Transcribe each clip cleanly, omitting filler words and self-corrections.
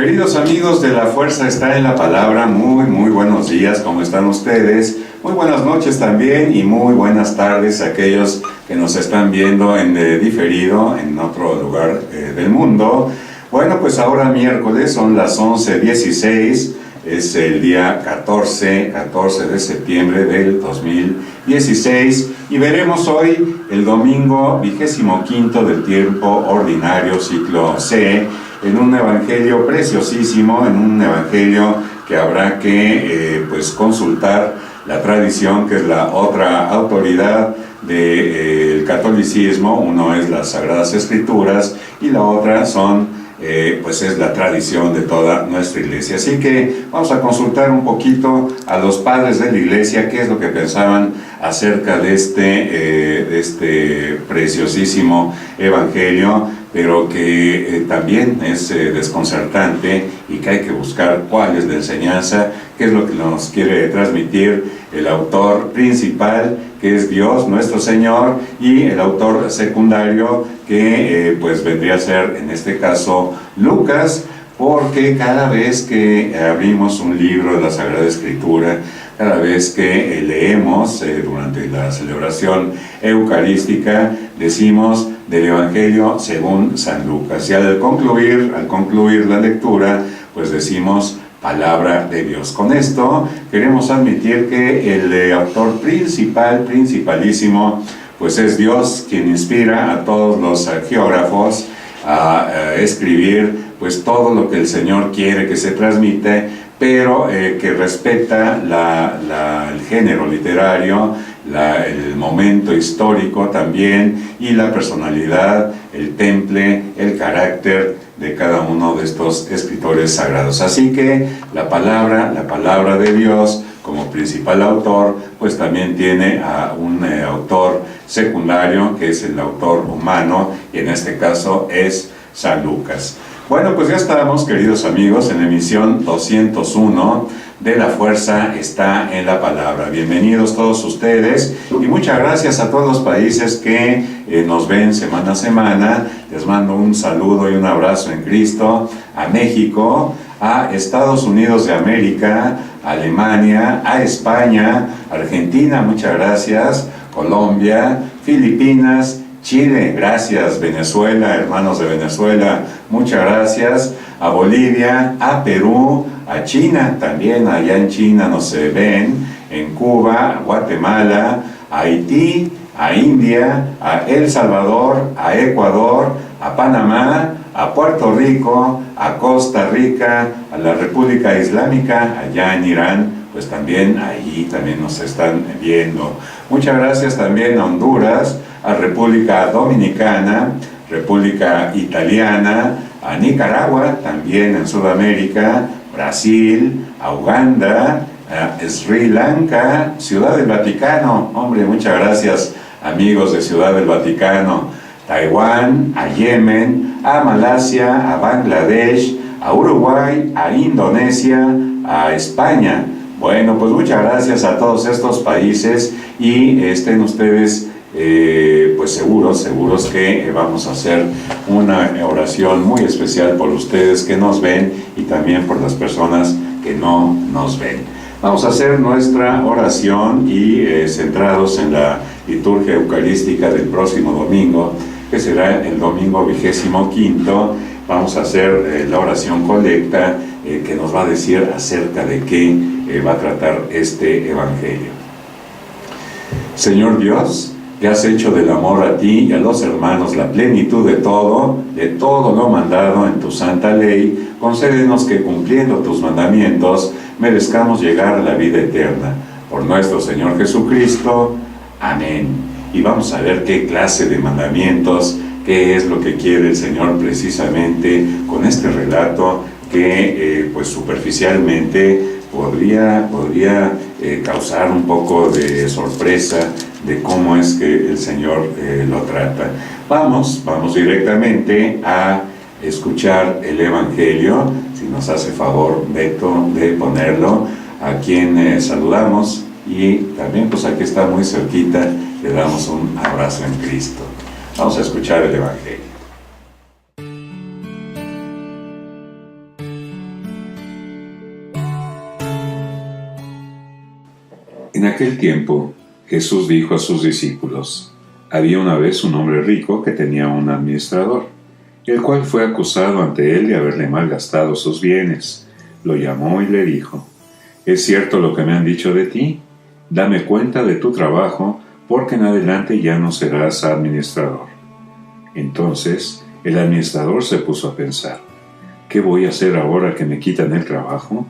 Queridos amigos de La Fuerza está en la Palabra, muy buenos días, ¿cómo están ustedes? Muy buenas noches también y muy buenas tardes a aquellos que nos están viendo en diferido en otro lugar del mundo. Bueno, pues ahora miércoles son las 11:16, es el día 14 de septiembre del 2016 y veremos hoy el domingo 25 del tiempo ordinario, ciclo C, en un evangelio preciosísimo, en un evangelio que habrá que pues consultar la tradición, que es la otra autoridad del catolicismo. Uno es las Sagradas Escrituras y la otra son pues es la tradición de toda nuestra iglesia. Así que vamos a consultar un poquito a los padres de la iglesia qué es lo que pensaban acerca de este preciosísimo evangelio, pero que también es desconcertante y que hay que buscar cuál es la enseñanza, qué es lo que nos quiere transmitir el autor principal, que es Dios nuestro Señor, y el autor secundario, que pues vendría a ser en este caso Lucas, porque cada vez que abrimos un libro de la Sagrada Escritura, cada vez que leemos durante la celebración eucarística, decimos del Evangelio según San Lucas, y al concluir la lectura, pues decimos Palabra de Dios. Con esto queremos admitir que el autor principalísimo, pues es Dios quien inspira a todos los geógrafos a escribir pues todo lo que el Señor quiere que se transmite, pero que respeta el género literario, el momento histórico también, y la personalidad, el temple, el carácter de cada uno de estos escritores sagrados. Así que la palabra de Dios, como principal autor, pues también tiene a un autor secundario, que es el autor humano, y en este caso es San Lucas. Bueno, pues ya estamos, queridos amigos, en la emisión 201 de La Fuerza está en la Palabra. Bienvenidos todos ustedes y muchas gracias a todos los países que nos ven semana a semana. Les mando un saludo y un abrazo en Cristo a México, a Estados Unidos de América, a Alemania, a España, Argentina, muchas gracias, Colombia, Filipinas, Chile, gracias, Venezuela, hermanos de Venezuela, muchas gracias, a Bolivia, a Perú, a China, también allá en China nos ven, en Cuba, a Guatemala, a Haití, a India, a El Salvador, a Ecuador, a Panamá, a Puerto Rico, a Costa Rica, a la República Islámica, allá en Irán, pues también ahí también nos están viendo. Muchas gracias también a Honduras, a República Dominicana, República Italiana, a Nicaragua, también en Sudamérica, Brasil, a Uganda, a Sri Lanka, Ciudad del Vaticano, hombre, muchas gracias amigos de Ciudad del Vaticano, Taiwán, a Yemen, a Malasia, a Bangladesh, a Uruguay, a Indonesia, a España. Bueno, pues muchas gracias a todos estos países y estén ustedes pues seguros que vamos a hacer una oración muy especial por ustedes que nos ven y también por las personas que no nos ven. Vamos a hacer nuestra oración y centrados en la liturgia eucarística del próximo domingo, que será el domingo 25, vamos a hacer la oración colecta que nos va a decir acerca de qué va a tratar este evangelio. Señor Dios, que has hecho del amor a ti y a los hermanos la plenitud de todo lo mandado en tu santa ley, concédenos que cumpliendo tus mandamientos merezcamos llegar a la vida eterna. Por nuestro Señor Jesucristo. Amén. Y vamos a ver qué clase de mandamientos, qué es lo que quiere el Señor precisamente con este relato que pues superficialmente podría causar un poco de sorpresa de cómo es que el Señor lo trata. Vamos directamente a escuchar el Evangelio, si nos hace favor Beto de ponerlo, a quien saludamos y también pues aquí está muy cerquita, le damos un abrazo en Cristo. Vamos a escuchar el Evangelio. aquel tiempo, Jesús dijo a sus discípulos: había una vez un hombre rico que tenía un administrador, el cual fue acusado ante él de haberle malgastado sus bienes. Lo llamó y le dijo: ¿es cierto lo que me han dicho de ti? Dame cuenta de tu trabajo, porque en adelante ya no serás administrador. Entonces el administrador se puso a pensar: ¿qué voy a hacer ahora que me quitan el trabajo?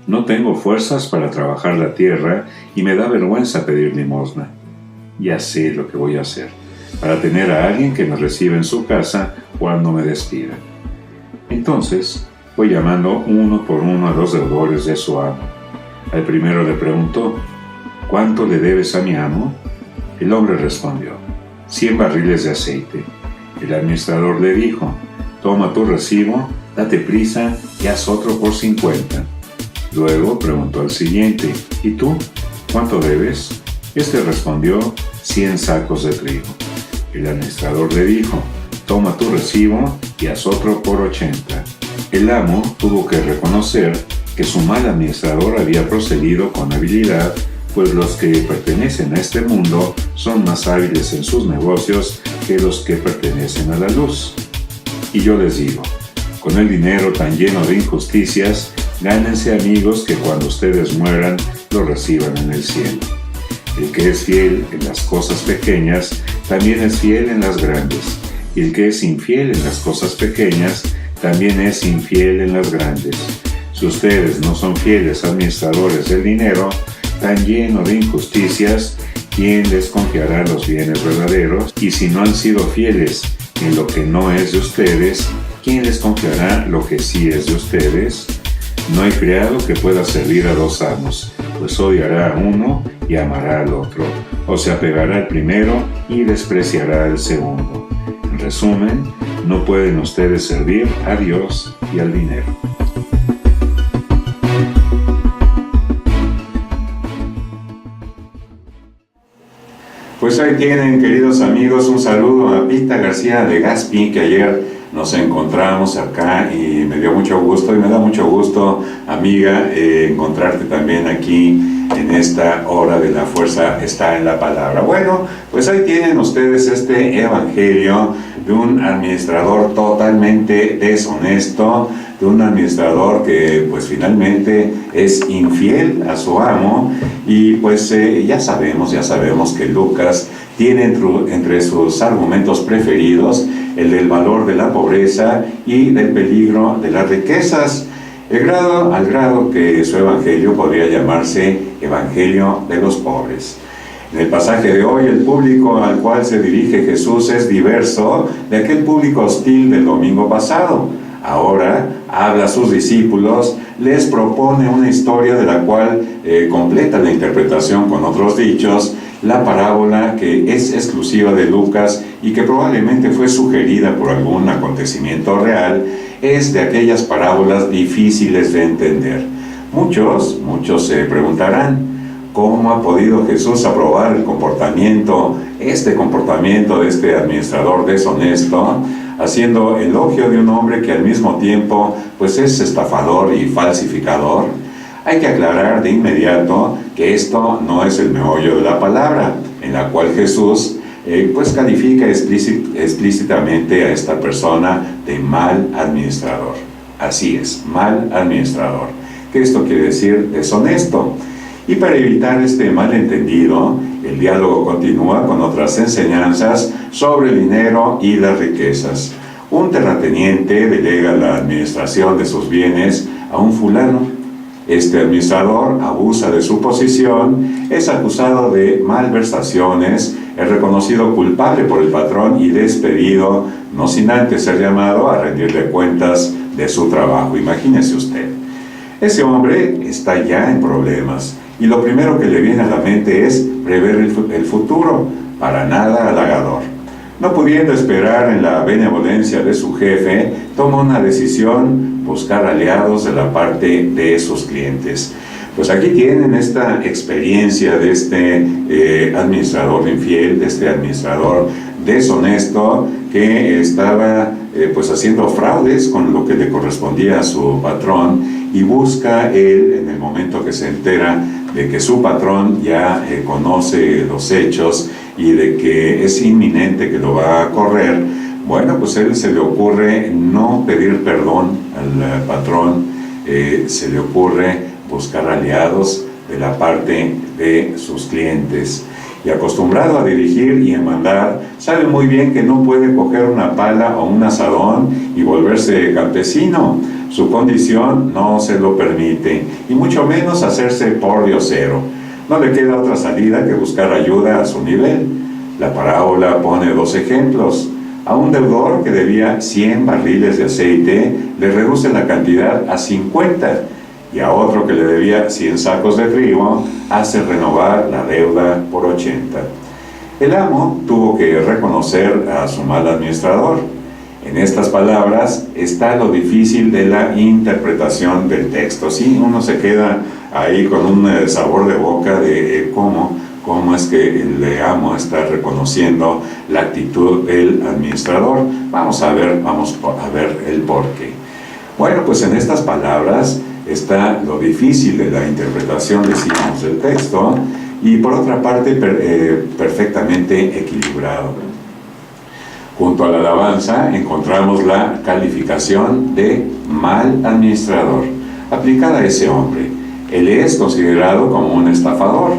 No tengo fuerzas para trabajar la tierra y me da vergüenza pedir limosna. Ya sé lo que voy a hacer, para tener a alguien que me reciba en su casa cuando me despida. Entonces fue llamando uno por uno a los deudores de su amo. Al primero le preguntó: ¿cuánto le debes a mi amo? El hombre respondió: 100 barriles de aceite. El administrador le dijo: toma tu recibo, date prisa y haz otro por 50. Luego preguntó al siguiente: ¿y tú? ¿Cuánto debes? Este respondió: 100 sacos de trigo. El administrador le dijo: toma tu recibo y haz otro por 80. El amo tuvo que reconocer que su mal administrador había procedido con habilidad, pues los que pertenecen a este mundo son más hábiles en sus negocios que los que pertenecen a la luz. Y yo les digo: con el dinero tan lleno de injusticias, gánense amigos que cuando ustedes mueran lo reciban en el cielo. El que es fiel en las cosas pequeñas, también es fiel en las grandes. Y el que es infiel en las cosas pequeñas, también es infiel en las grandes. Si ustedes no son fieles administradores del dinero, tan lleno de injusticias, ¿quién les confiará los bienes verdaderos? Y si no han sido fieles en lo que no es de ustedes, ¿quién les confiará lo que sí es de ustedes? No hay criado que pueda servir a dos amos, pues odiará a uno y amará al otro, o se apegará al primero y despreciará al segundo. En resumen, no pueden ustedes servir a Dios y al dinero. Pues ahí tienen, queridos amigos, un saludo a Pita García de Gaspi, que ayer nos encontramos acá y me dio mucho gusto y me da mucho gusto, amiga, encontrarte también aquí en esta hora de La Fuerza Está en la Palabra. Bueno, pues ahí tienen ustedes este evangelio de un administrador totalmente deshonesto, de un administrador que pues finalmente es infiel a su amo. Y pues ya sabemos que Lucas tiene entre sus argumentos preferidos el del valor de la pobreza y del peligro de las riquezas, al grado que su evangelio podría llamarse Evangelio de los pobres. En el pasaje de hoy, el público al cual se dirige Jesús es diverso de aquel público hostil del domingo pasado. Ahora habla a sus discípulos, les propone una historia de la cual completa la interpretación con otros dichos, la parábola que es exclusiva de Lucas y que probablemente fue sugerida por algún acontecimiento real, es de aquellas parábolas difíciles de entender. Muchos se preguntarán: ¿cómo ha podido Jesús aprobar este comportamiento de este administrador deshonesto, haciendo elogio de un hombre que al mismo tiempo pues es estafador y falsificador? Hay que aclarar de inmediato que esto no es el meollo de la palabra, en la cual Jesús pues califica explícitamente a esta persona de mal administrador. Así es, mal administrador. ¿Qué esto quiere decir? Deshonesto. Y para evitar este malentendido, el diálogo continúa con otras enseñanzas sobre el dinero y las riquezas. Un terrateniente delega la administración de sus bienes a un fulano. Este administrador abusa de su posición, es acusado de malversaciones, es reconocido culpable por el patrón y despedido, no sin antes ser llamado a rendirle cuentas de su trabajo. Imagínese usted. Ese hombre está ya en problemas y lo primero que le viene a la mente es prever el futuro, para nada halagador. No pudiendo esperar en la benevolencia de su jefe, toma una decisión: buscar aliados de la parte de sus clientes. Pues aquí tienen esta experiencia de este administrador infiel, de este administrador deshonesto, que estaba pues haciendo fraudes con lo que le correspondía a su patrón, y busca él, en el momento que se entera de que su patrón ya conoce los hechos y de que es inminente que lo va a correr, bueno, pues él se le ocurre no pedir perdón al patrón, se le ocurre buscar aliados de la parte de sus clientes. Y acostumbrado a dirigir y a mandar, sabe muy bien que no puede coger una pala o un asadón y volverse campesino. Su condición no se lo permite, y mucho menos hacerse pordiosero. No le queda otra salida que buscar ayuda a su nivel. La parábola pone 2 ejemplos. A un deudor que debía 100 barriles de aceite, le reduce la cantidad a 50, y a otro que le debía 100 sacos de trigo, hace renovar la deuda por 80. El amo tuvo que reconocer a su mal administrador. En estas palabras está lo difícil de la interpretación del texto. Sí, uno se queda ahí con un sabor de boca de cómo es que el amo está reconociendo la actitud del administrador. Vamos a ver el porqué. Bueno, pues en estas palabras está lo difícil de la interpretación, decimos, del texto, y por otra parte perfectamente equilibrado. Junto a la alabanza encontramos la calificación de mal administrador aplicada a ese hombre. Él es considerado como un estafador.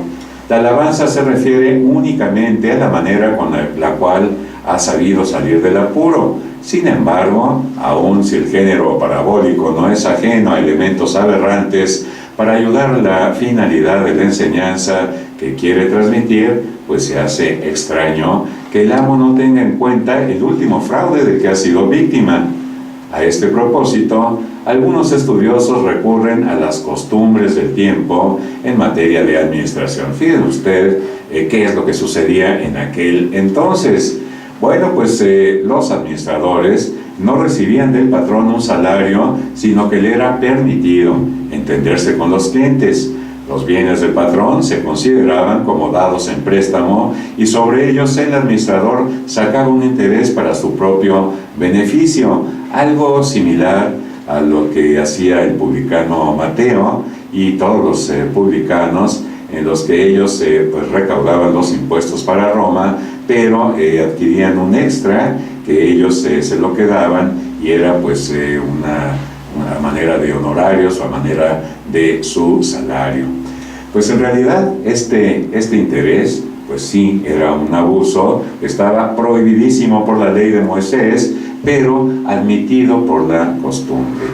La alabanza se refiere únicamente a la manera con la cual ha sabido salir del apuro. Sin embargo, aun si el género parabólico no es ajeno a elementos aberrantes, para ayudar a la finalidad de la enseñanza que quiere transmitir, pues se hace extraño que el amo no tenga en cuenta el último fraude de que ha sido víctima. A este propósito, algunos estudiosos recurren a las costumbres del tiempo en materia de administración. Fíjense usted qué es lo que sucedía en aquel entonces. Bueno, pues los administradores no recibían del patrón un salario, sino que le era permitido entenderse con los clientes. Los bienes del patrón se consideraban como dados en préstamo, y sobre ellos el administrador sacaba un interés para su propio beneficio, algo similar a lo que hacía el publicano Mateo y todos los publicanos, en los que ellos pues recaudaban los impuestos para Roma, pero adquirían un extra que ellos se lo quedaban, y era pues una manera de honorarios o a manera de su salario. Pues en realidad este interés pues sí era un abuso, estaba prohibidísimo por la ley de Moisés, pero admitido por la costumbre.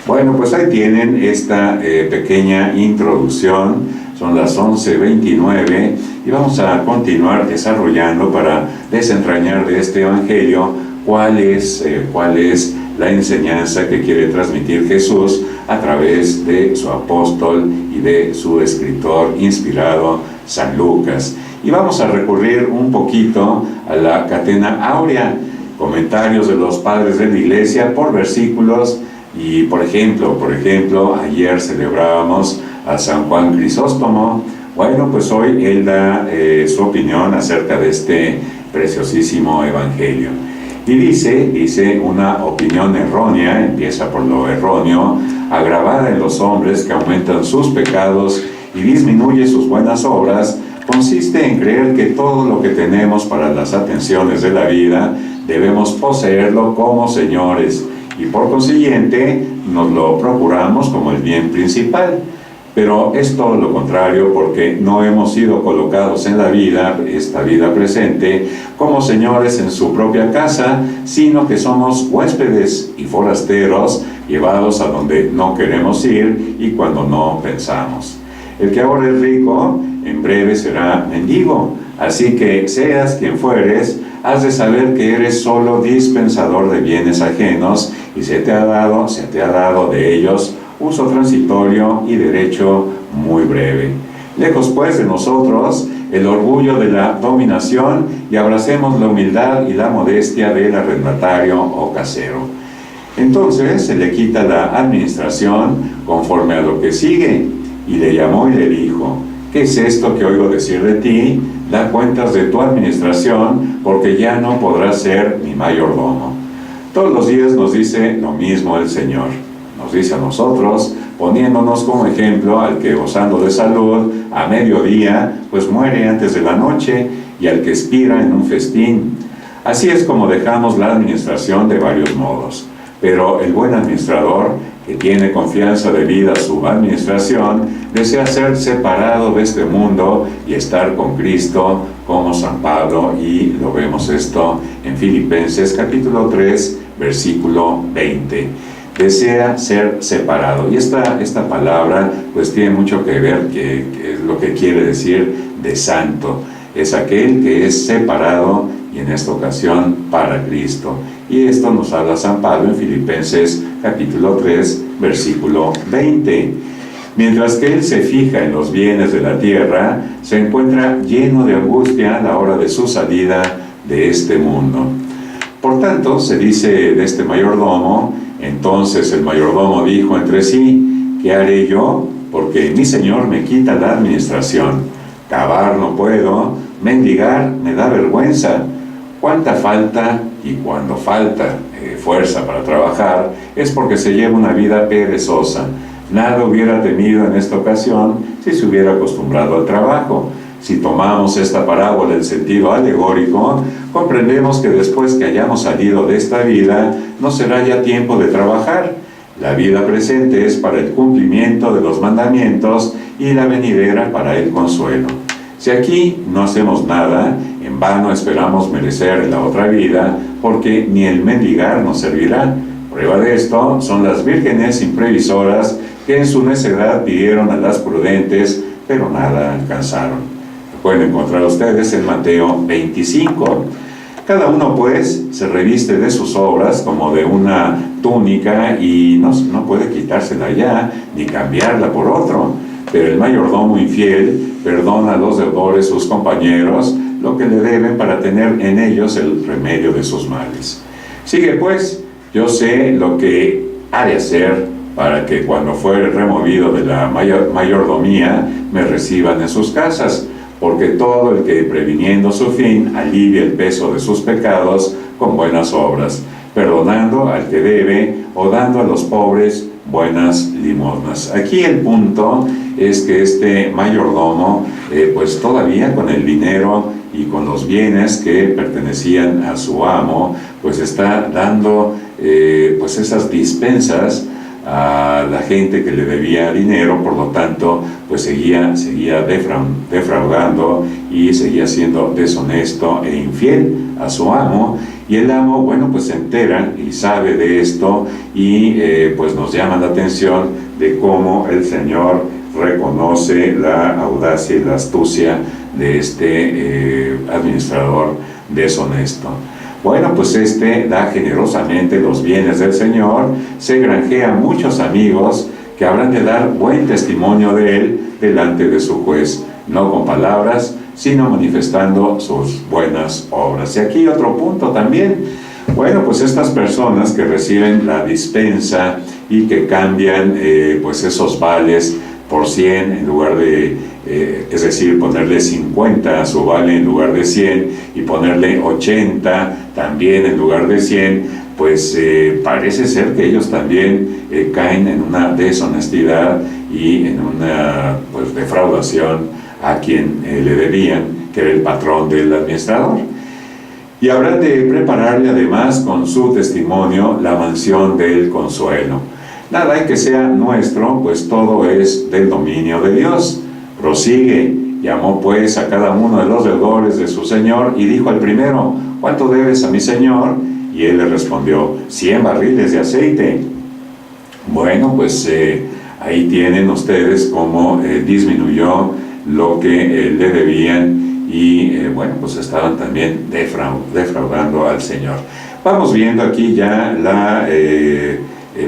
Bueno, pues ahí tienen esta pequeña introducción. Son las 11:29 y vamos a continuar desarrollando para desentrañar de este evangelio cuál es la enseñanza que quiere transmitir Jesús a través de su apóstol y de su escritor inspirado, San Lucas. Y vamos a recurrir un poquito a la Catena Áurea, comentarios de los padres de la Iglesia por versículos. Y por ejemplo, ayer celebrábamos a San Juan Crisóstomo. Bueno, pues hoy él da su opinión acerca de este preciosísimo evangelio. Y dice una opinión errónea, empieza por lo erróneo, agravada en los hombres que aumentan sus pecados y disminuye sus buenas obras, consiste en creer que todo lo que tenemos para las atenciones de la vida debemos poseerlo como señores, y por consiguiente nos lo procuramos como el bien principal. Pero es todo lo contrario, porque no hemos sido colocados en la vida, esta vida presente, como señores en su propia casa, sino que somos huéspedes y forasteros, llevados a donde no queremos ir y cuando no pensamos. El que ahora es rico, en breve será mendigo. Así que seas quien fueres, has de saber que eres solo dispensador de bienes ajenos, y se te ha dado de ellos uso transitorio y derecho muy breve. Lejos pues de nosotros el orgullo de la dominación, y abracemos la humildad y la modestia del arrendatario o casero. Entonces se le quita la administración conforme a lo que sigue, y le llamó y le dijo: ¿qué es esto que oigo decir de ti? Da cuentas de tu administración, porque ya no podrás ser mi mayordomo. Todos los días nos dice lo mismo el Señor. Nos dice a nosotros, poniéndonos como ejemplo al que gozando de salud a mediodía, pues muere antes de la noche, y al que expira en un festín. Así es como dejamos la administración de varios modos. Pero el buen administrador, que tiene confianza debida a su administración, desea ser separado de este mundo y estar con Cristo, como San Pablo, y lo vemos esto en Filipenses capítulo 3, versículo 20. Desea ser separado. Y esta palabra pues tiene mucho que ver, que es lo que quiere decir de santo. Es aquel que es separado, y en esta ocasión para Cristo. Y esto nos habla San Pablo en Filipenses capítulo 3, versículo 20. Mientras que él se fija en los bienes de la tierra, se encuentra lleno de angustia a la hora de su salida de este mundo. Por tanto, se dice de este mayordomo: entonces el mayordomo dijo entre sí, ¿qué haré yo? Porque mi señor me quita la administración. Cavar no puedo, mendigar me da vergüenza. Cuánta falta, y cuando falta fuerza para trabajar, es porque se lleva una vida perezosa. Nada hubiera temido en esta ocasión si se hubiera acostumbrado al trabajo. Si tomamos esta parábola en sentido alegórico, comprendemos que después que hayamos salido de esta vida, no será ya tiempo de trabajar. La vida presente es para el cumplimiento de los mandamientos y la venidera para el consuelo. Si aquí no hacemos nada, en vano esperamos merecer en la otra vida, porque ni el mendigar nos servirá. Prueba de esto son las vírgenes imprevisoras que en su necedad pidieron a las prudentes, pero nada alcanzaron. Lo pueden encontrar ustedes en Mateo 25. Cada uno pues se reviste de sus obras como de una túnica y no puede quitársela ya, ni cambiarla por otro. Pero el mayordomo infiel perdona a los deudores, sus compañeros, lo que le deben para tener en ellos el remedio de sus males. Sigue pues, yo sé lo que ha de hacer para que cuando fuere removido de la mayordomía me reciban en sus casas, porque todo el que previniendo su fin alivia el peso de sus pecados con buenas obras, perdonando al que debe o dando a los pobres buenas limosnas. Aquí el punto es que este mayordomo, pues todavía con el dinero y con los bienes que pertenecían a su amo, pues está dando pues esas dispensas a la gente que le debía dinero. Por lo tanto, pues seguía defraudando y seguía siendo deshonesto e infiel a su amo. Y el amo, bueno, pues se entera y sabe de esto y pues nos llama la atención de cómo el Señor reconoce la audacia y la astucia de este administrador deshonesto. Bueno, pues este da generosamente los bienes del Señor, se granjea muchos amigos que habrán de dar buen testimonio de él delante de su juez, no con palabras, sino manifestando sus buenas obras. Y aquí otro punto también. Bueno, pues estas personas que reciben la dispensa y que cambian pues esos vales por 100 en lugar de, es decir, ponerle 50 a su vale en lugar de 100 y ponerle 80 también en lugar de 100, pues parece ser que ellos también caen en una deshonestidad y en una pues defraudación a quien le debían, que era el patrón del administrador. Y habrán de prepararle además con su testimonio la mansión del consuelo. Nada hay que sea nuestro, pues todo es del dominio de Dios. Prosigue, llamó pues a cada uno de los deudores de su señor y dijo al primero: ¿cuánto debes a mi señor? Y él le respondió: 100 barriles de aceite. Bueno, pues ahí tienen ustedes cómo disminuyó lo que le debían y bueno, pues estaban también defraudando al Señor. Vamos viendo aquí ya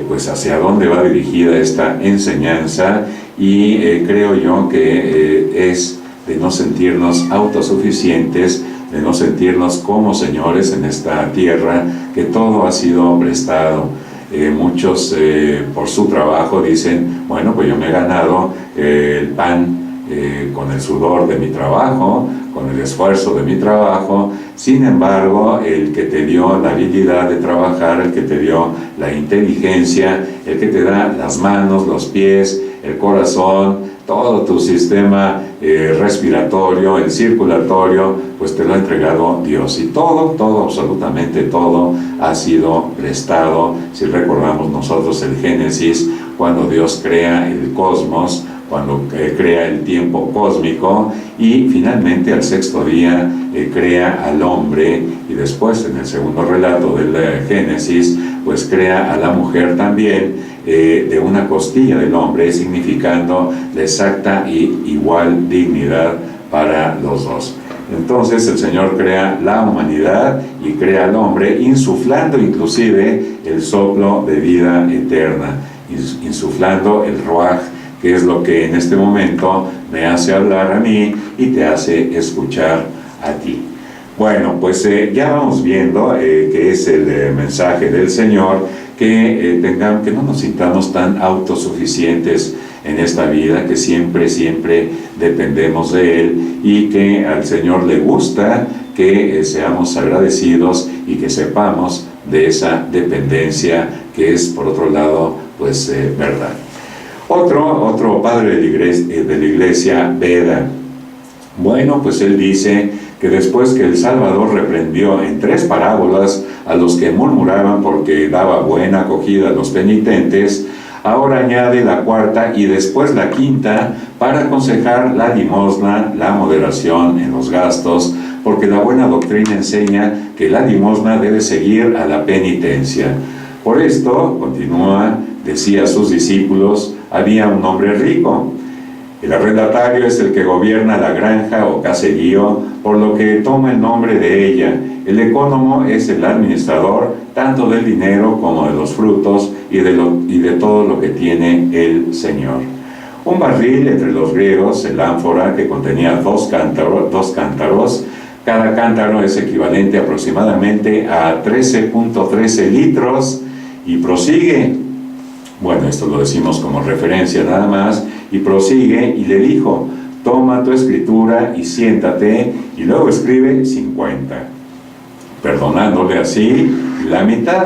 pues hacia dónde va dirigida esta enseñanza y creo yo que es de no sentirnos autosuficientes, de no sentirnos como señores en esta tierra, que todo ha sido prestado. Muchos por su trabajo dicen: bueno, pues yo me he ganado el pan con el sudor de mi trabajo, con el esfuerzo de mi trabajo. Sin embargo, el que te dio la habilidad de trabajar, el que te dio la inteligencia, el que te da las manos, los pies, el corazón, todo tu sistema respiratorio, el circulatorio, pues te lo ha entregado Dios. Y todo, absolutamente todo ha sido prestado. Si recordamos nosotros el Génesis, cuando Dios crea el cosmos, cuando crea el tiempo cósmico, y finalmente al sexto día crea al hombre, y después en el segundo relato del Génesis pues crea a la mujer también, de una costilla del hombre, significando la exacta y igual dignidad para los dos. Entonces el Señor crea la humanidad y crea al hombre, insuflando inclusive el soplo de vida eterna, insuflando el ruaj, que es lo que en este momento me hace hablar a mí y te hace escuchar a ti. Bueno, pues ya vamos viendo que es el mensaje del Señor, que no nos sintamos tan autosuficientes en esta vida, que siempre dependemos de Él, y que al Señor le gusta que seamos agradecidos y que sepamos de esa dependencia que es, por otro lado, pues verdad. Otro padre de la iglesia, Beda. Bueno, pues él dice que después que el Salvador reprendió en 3 parábolas a los que murmuraban porque daba buena acogida a los penitentes, ahora añade la 4ª y después la 5ª para aconsejar la limosna, la moderación en los gastos, porque la buena doctrina enseña que la limosna debe seguir a la penitencia. Por esto, continúa, decía a sus discípulos, había un hombre rico. El arrendatario es el que gobierna la granja o caserío, por lo que toma el nombre de ella. El ecónomo es el administrador, tanto del dinero como de los frutos y de todo lo que tiene el Señor. Un barril entre los griegos, el ánfora, que contenía 2 cántaros. Cada cántaro es equivalente aproximadamente a 13.13 litros. Y prosigue, bueno, esto lo decimos como referencia nada más, y prosigue y le dijo, toma tu escritura y siéntate, y luego escribe 50, perdonándole así la mitad.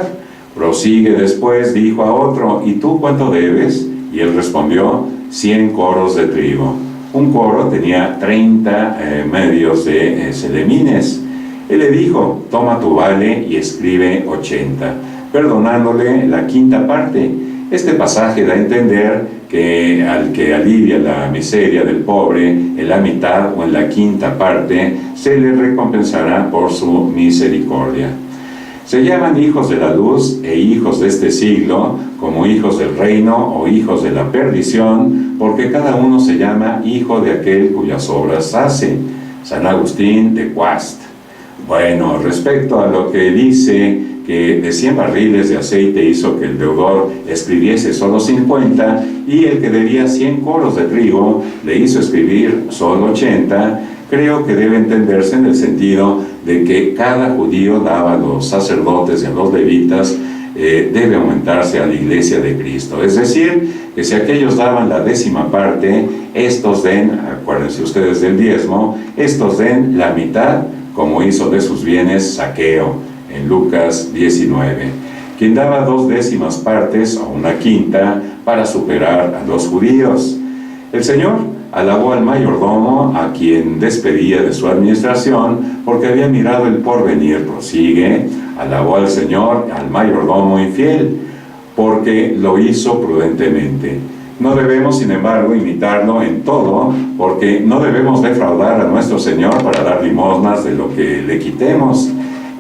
Prosigue después, dijo a otro, ¿y tú cuánto debes? Y él respondió, 100 coros de trigo. Un coro tenía 30 medios de selemines. Él le dijo, toma tu vale y escribe 80, perdonándole la 5ª parte. Este pasaje da a entender que al que alivia la miseria del pobre en la mitad o en la 5ª parte, se le recompensará por su misericordia. Se llaman hijos de la luz e hijos de este siglo, como hijos del reino o hijos de la perdición, porque cada uno se llama hijo de aquel cuyas obras hace. San Agustín de Quast. Bueno, respecto a lo que dice que de 100 barriles de aceite hizo que el deudor escribiese solo 50, y el que debía 100 coros de trigo le hizo escribir solo 80, creo que debe entenderse en el sentido de que cada judío daba a los sacerdotes y a los levitas, debe aumentarse a la iglesia de Cristo. Es decir, que si aquellos daban la 10ª parte, estos den, acuérdense ustedes del diezmo, estos den la mitad, como hizo de sus bienes Zaqueo, en Lucas 19, quien daba 2/10 partes o una 5ª para superar a los judíos. El Señor alabó al mayordomo, a quien despedía de su administración, porque había mirado el porvenir. Prosigue, alabó al Señor, al mayordomo infiel, porque lo hizo prudentemente. No debemos, sin embargo, imitarlo en todo, porque no debemos defraudar a nuestro Señor para dar limosnas de lo que le quitemos.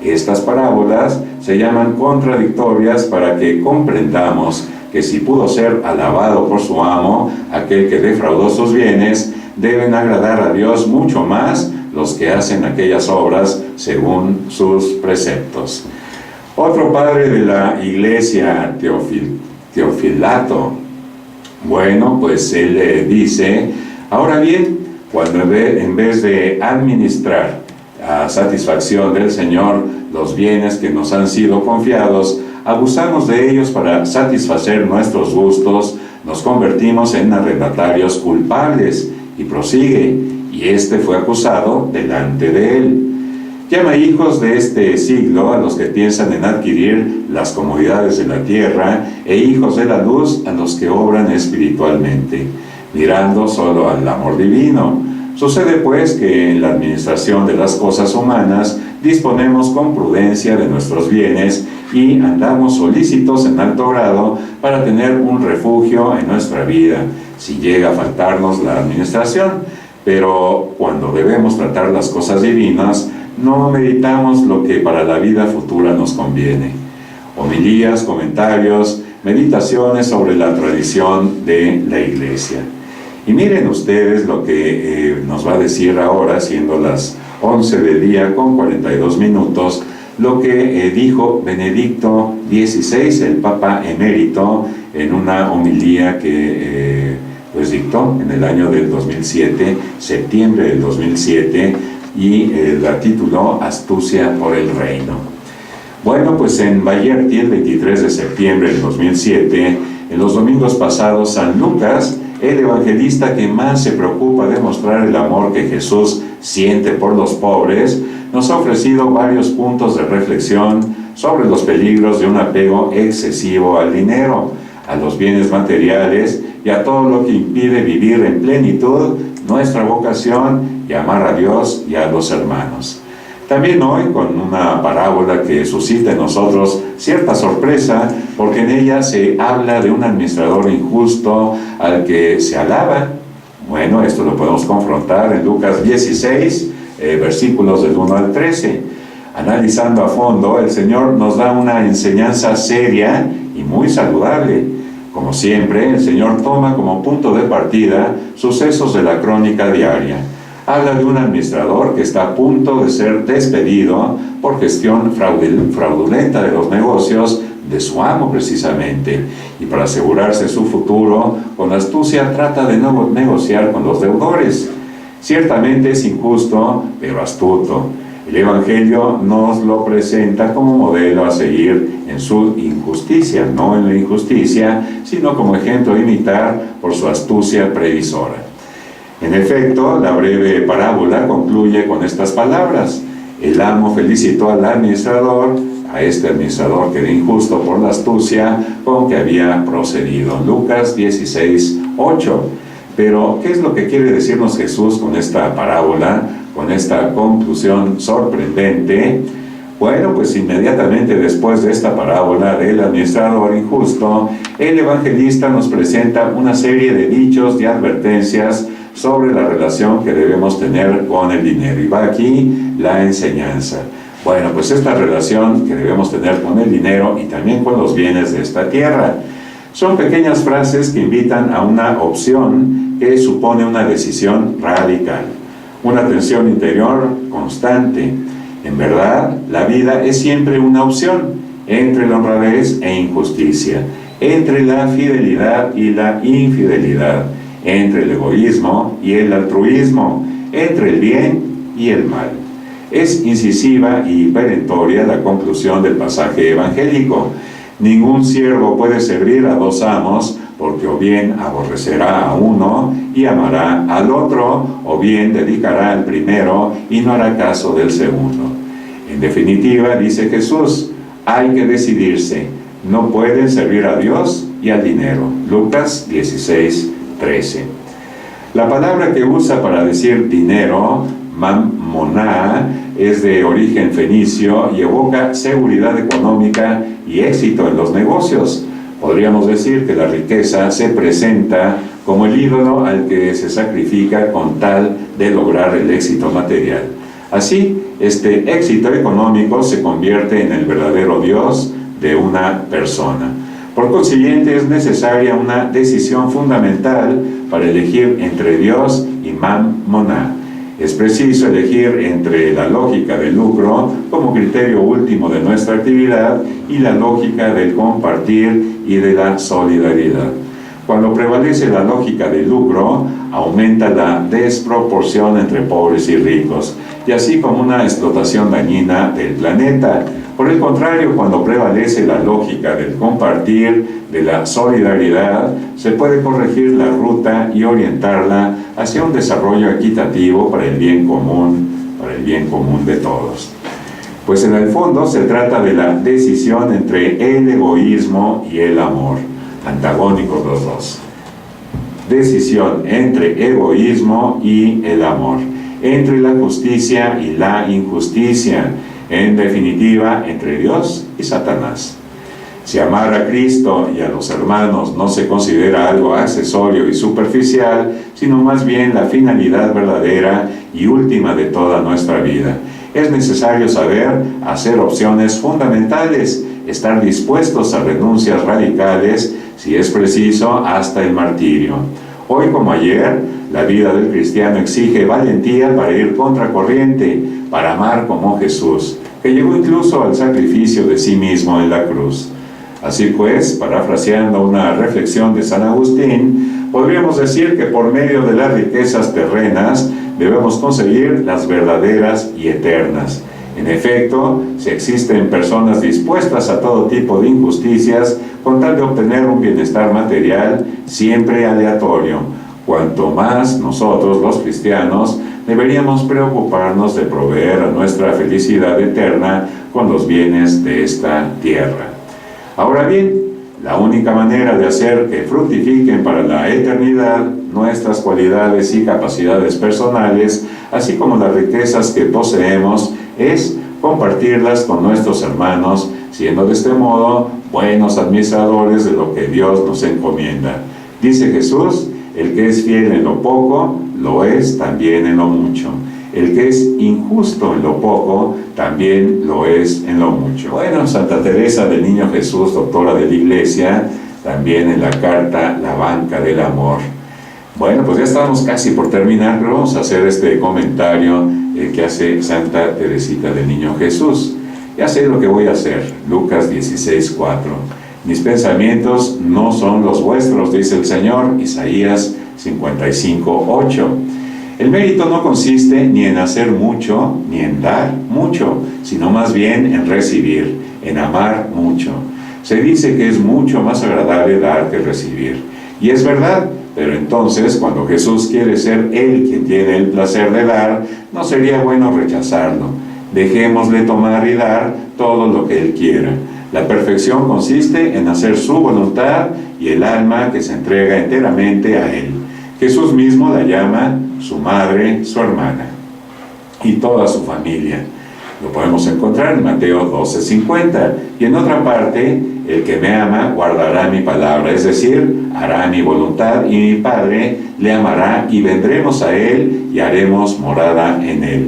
Estas parábolas se llaman contradictorias para que comprendamos que si pudo ser alabado por su amo, aquel que defraudó sus bienes, deben agradar a Dios mucho más los que hacen aquellas obras según sus preceptos. Otro padre de la iglesia, Teofilato, bueno, pues él dice, ahora bien, cuando en vez de administrar a satisfacción del Señor los bienes que nos han sido confiados, abusamos de ellos para satisfacer nuestros gustos, nos convertimos en arrendatarios culpables y prosigue, y éste fue acusado delante de él. Llama hijos de este siglo a los que piensan en adquirir las comodidades de la tierra, e hijos de la luz a los que obran espiritualmente, mirando solo al amor divino. Sucede pues que en la administración de las cosas humanas disponemos con prudencia de nuestros bienes y andamos solícitos en alto grado para tener un refugio en nuestra vida, si llega a faltarnos la administración. Pero cuando debemos tratar las cosas divinas, no meditamos lo que para la vida futura nos conviene. Homilías, comentarios, meditaciones sobre la tradición de la Iglesia. Y miren ustedes lo que nos va a decir ahora, siendo las 11 del día con 42 minutos, lo que dijo Benedicto XVI, el Papa emérito, en una homilía que pues dictó en el año del 2007, septiembre del 2007, y la tituló Astucia por el Reino. Bueno, pues en Bayerti, el 23 de septiembre del 2007, en los domingos pasados, San Lucas, el evangelista que más se preocupa de mostrar el amor que Jesús siente por los pobres, nos ha ofrecido varios puntos de reflexión sobre los peligros de un apego excesivo al dinero, a los bienes materiales y a todo lo que impide vivir en plenitud nuestra vocación y amar a Dios y a los hermanos. También hoy con una parábola que suscita en nosotros cierta sorpresa, porque en ella se habla de un administrador injusto al que se alaba. Bueno, esto lo podemos confrontar en Lucas 16, versículos del 1 al 13. Analizando a fondo, el Señor nos da una enseñanza seria y muy saludable. Como siempre, el Señor toma como punto de partida sucesos de la crónica diaria. Habla de un administrador que está a punto de ser despedido por gestión fraudulenta de los negocios de su amo precisamente, y para asegurarse su futuro, con astucia trata de no negociar con los deudores. Ciertamente es injusto, pero astuto. El Evangelio nos lo presenta como modelo a seguir en su injusticia, no en la injusticia, sino como ejemplo a imitar por su astucia previsora. En efecto, la breve parábola concluye con estas palabras: el amo felicitó al administrador, a este administrador que era injusto por la astucia con que había procedido. Lucas 16, 8. Pero, ¿qué es lo que quiere decirnos Jesús con esta parábola, con esta conclusión sorprendente? Bueno, pues inmediatamente después de esta parábola del administrador injusto, el evangelista nos presenta una serie de dichos y advertencias sobre la relación que debemos tener con el dinero. Y va aquí la enseñanza. Bueno, pues esta relación que debemos tener con el dinero y también con los bienes de esta tierra son pequeñas frases que invitan a una opción que supone una decisión radical, una tensión interior constante. En verdad, la vida es siempre una opción entre la honradez e injusticia, entre la fidelidad y la infidelidad, entre el egoísmo y el altruismo, entre el bien y el mal. Es incisiva y perentoria la conclusión del pasaje evangélico. Ningún siervo puede servir a dos amos, porque o bien aborrecerá a uno y amará al otro, o bien dedicará al primero y no hará caso del segundo. En definitiva, dice Jesús, hay que decidirse. No pueden servir a Dios y al dinero. Lucas 16, 13. La palabra que usa para decir dinero, mammoná, es de origen fenicio y evoca seguridad económica y éxito en los negocios. Podríamos decir que la riqueza se presenta como el ídolo al que se sacrifica con tal de lograr el éxito material. Así, este éxito económico se convierte en el verdadero Dios de una persona. Por consiguiente, es necesaria una decisión fundamental para elegir entre Dios y mammoná. Es preciso elegir entre la lógica del lucro como criterio último de nuestra actividad y la lógica del compartir y de la solidaridad. Cuando prevalece la lógica del lucro, aumenta la desproporción entre pobres y ricos, y así como una explotación dañina del planeta. Por el contrario, cuando prevalece la lógica del compartir, de la solidaridad, se puede corregir la ruta y orientarla hacia un desarrollo equitativo para el bien común de todos. Pues en el fondo se trata de la decisión entre el egoísmo y el amor, antagónicos los dos. Decisión entre egoísmo y el amor, entre la justicia y la injusticia, en definitiva, entre Dios y Satanás. Si amar a Cristo y a los hermanos no se considera algo accesorio y superficial, sino más bien la finalidad verdadera y última de toda nuestra vida, es necesario saber hacer opciones fundamentales, estar dispuestos a renuncias radicales, si es preciso, hasta el martirio. Hoy como ayer, la vida del cristiano exige valentía para ir contracorriente, para amar como Jesús, que llegó incluso al sacrificio de sí mismo en la cruz. Así pues, parafraseando una reflexión de San Agustín, podríamos decir que por medio de las riquezas terrenas debemos conseguir las verdaderas y eternas. En efecto, si existen personas dispuestas a todo tipo de injusticias con tal de obtener un bienestar material siempre aleatorio, cuanto más nosotros los cristianos deberíamos preocuparnos de proveer a nuestra felicidad eterna con los bienes de esta tierra. Ahora bien, la única manera de hacer que fructifiquen para la eternidad nuestras cualidades y capacidades personales, así como las riquezas que poseemos, es compartirlas con nuestros hermanos, siendo de este modo buenos administradores de lo que Dios nos encomienda. Dice Jesús: el que es fiel en lo poco, lo es también en lo mucho. El que es injusto en lo poco, también lo es en lo mucho. Bueno, Santa Teresa del Niño Jesús, doctora de la Iglesia, también en la carta La Banca del Amor. Bueno, pues ya estamos casi por terminar, pero vamos a hacer este comentario que hace Santa Teresita del Niño Jesús. Ya sé lo que voy a hacer. Lucas 16:4. Mis pensamientos no son los vuestros, dice el Señor. Isaías 55:8. El mérito no consiste ni en hacer mucho, ni en dar mucho, sino más bien en recibir, en amar mucho. Se dice que es mucho más agradable dar que recibir. Y es verdad, pero entonces, cuando Jesús quiere ser Él quien tiene el placer de dar, no sería bueno rechazarlo. Dejémosle tomar y dar todo lo que Él quiera. La perfección consiste en hacer su voluntad y el alma que se entrega enteramente a Él. Jesús mismo la llama su madre, su hermana y toda su familia. Lo podemos encontrar en Mateo 12:50. Y en otra parte, el que me ama guardará mi palabra, es decir, hará mi voluntad, y mi Padre le amará, y vendremos a Él y haremos morada en Él.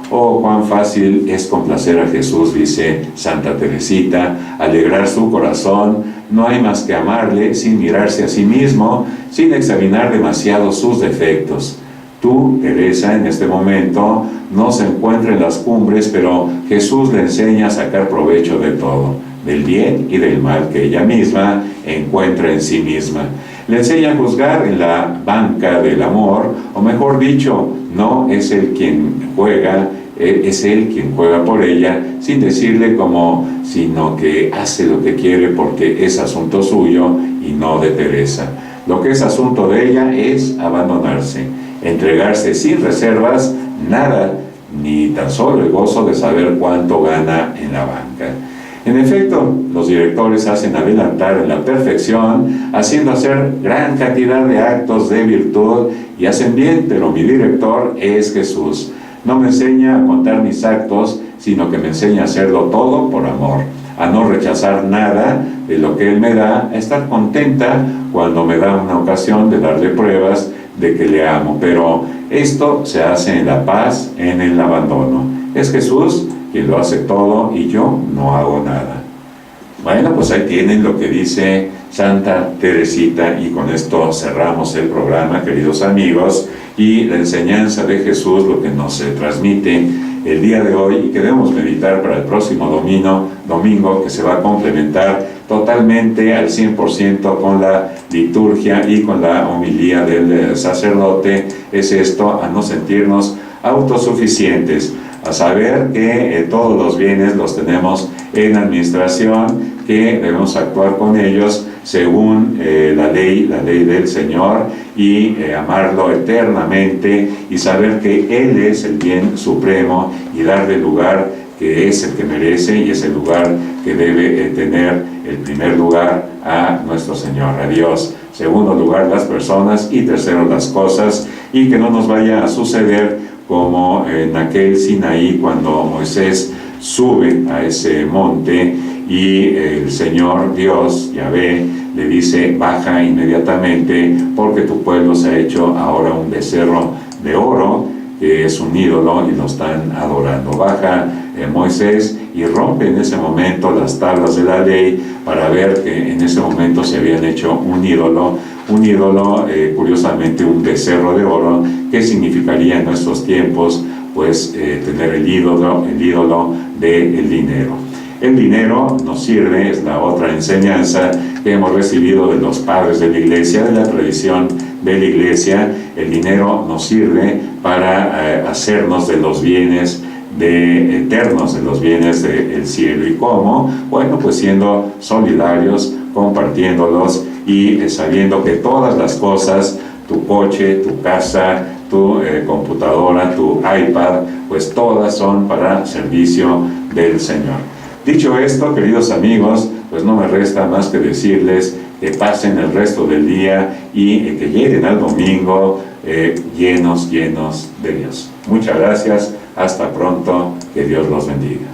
Oh, cuán fácil es complacer a Jesús, dice Santa Teresita, alegrar su corazón. No hay más que amarle sin mirarse a sí mismo, sin examinar demasiado sus defectos. Tú, Teresa, en este momento no se encuentra en las cumbres, pero Jesús le enseña a sacar provecho de todo, del bien y del mal que ella misma encuentra en sí misma. Le enseña a juzgar en la banca del amor, o mejor dicho, no es él quien juega, es él quien juega por ella, sin decirle cómo, sino que hace lo que quiere porque es asunto suyo y no de Teresa. Lo que es asunto de ella es abandonarse, entregarse sin reservas, nada, ni tan solo el gozo de saber cuánto gana en la banca. En efecto, los directores hacen adelantar en la perfección, haciendo hacer gran cantidad de actos de virtud, y hacen bien, pero mi director es Jesús. No me enseña a contar mis actos, sino que me enseña a hacerlo todo por amor, a no rechazar nada de lo que Él me da, a estar contenta cuando me da una ocasión de darle pruebas de que le amo. Pero esto se hace en la paz, en el abandono. Es Jesús quien lo hace todo y yo no hago nada. Bueno, pues ahí tienen lo que dice Santa Teresita, y con esto cerramos el programa, queridos amigos, y la enseñanza de Jesús, lo que nos transmite el día de hoy y que debemos meditar para el próximo domingo, que se va a complementar totalmente al 100% con la liturgia y con la homilía del sacerdote, es esto: a no sentirnos autosuficientes, a saber que todos los bienes los tenemos en administración, que debemos actuar con ellos según la ley del Señor y amarlo eternamente y saber que Él es el bien supremo y darle el lugar que es el que merece y es el lugar que debe tener el primer lugar a nuestro Señor, a Dios. Segundo lugar, las personas, y tercero, las cosas, y que no nos vaya a suceder como en aquel Sinaí cuando Moisés sube a ese monte y el Señor Dios, Yahvé, le dice: baja inmediatamente porque tu pueblo se ha hecho ahora un becerro de oro, que es un ídolo, y lo están adorando. Baja Moisés y rompe en ese momento las tablas de la ley para ver que en ese momento se habían hecho un ídolo, curiosamente un becerro de oro, que significaría en nuestros tiempos pues tener el ídolo del dinero. El dinero nos sirve, es la otra enseñanza que hemos recibido de los padres de la iglesia, de la tradición de la iglesia. El dinero nos sirve para hacernos de los bienes eternos, de los bienes del cielo. ¿Y cómo? Bueno, pues siendo solidarios, compartiéndolos y sabiendo que todas las cosas, tu coche, tu casa, tu computadora, tu iPad, pues todas son para servicio del Señor. Dicho esto, queridos amigos, pues no me resta más que decirles que pasen el resto del día y que lleguen al domingo llenos de Dios. Muchas gracias, hasta pronto, que Dios los bendiga.